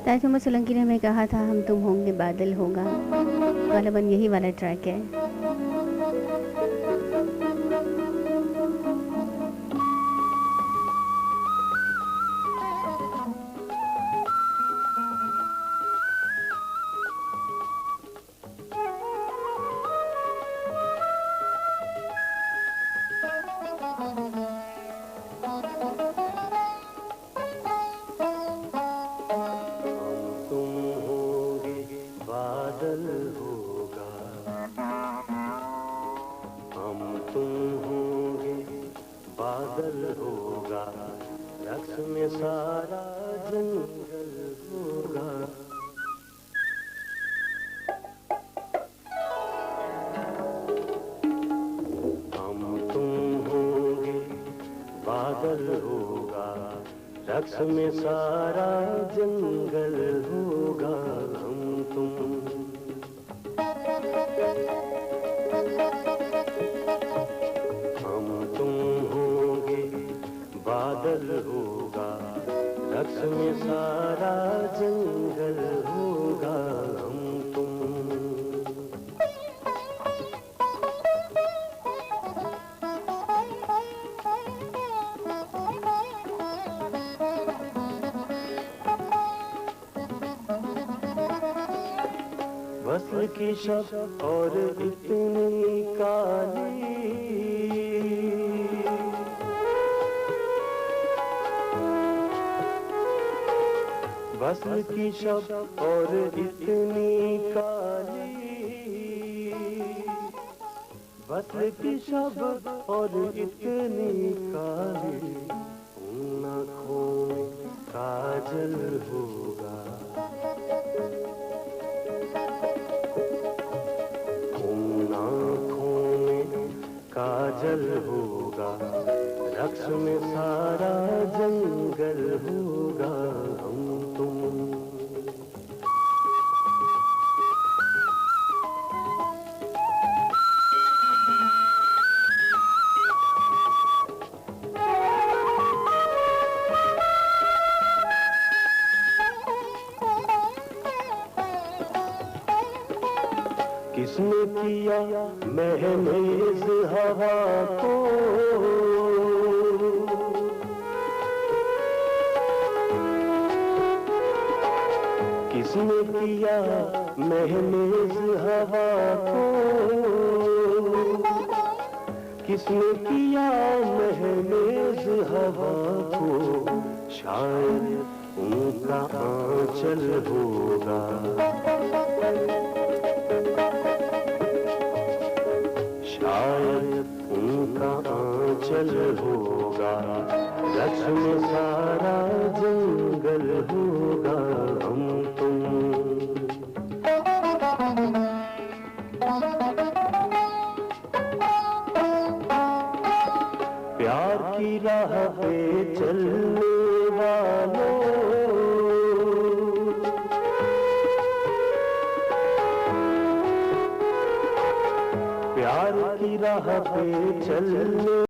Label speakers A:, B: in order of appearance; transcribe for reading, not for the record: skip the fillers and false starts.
A: ताजमहल सोलंकी ने हमें कहा था हम तुम होंगे बादल होगा, गालिबन यही वाला ट्रैक है।
B: बादल होगा, हम तुम होंगे बादल होगा, रक्स में सारा जंगल होगा। हम तुम होंगे बादल होगा, रक्स में सारा जंगल होगा। हम तुम होंगे बादल होगा, रक्स में सारा जंगल होगा। हम तुम वस्ल की शब और इतनी काली, वस्ल की शब और इतनी काली, वस्ल की शब और इतनी काली, उन आँखों में काजल होगा, उन आँखों में काजल होगा, रक्स में सारा जंगल होगा। हम तुम किसने किया महमेज हवा को, किसने किया महमेज हवा को, किसने किया महमेज हवा को, शायद उनका आंचल होगा, शायद उनका आंचल होगा, रक्स में सारा जंगल होगा। हम तुम प्यार की राह पे चलने वालों, प्यार की राह पे चलने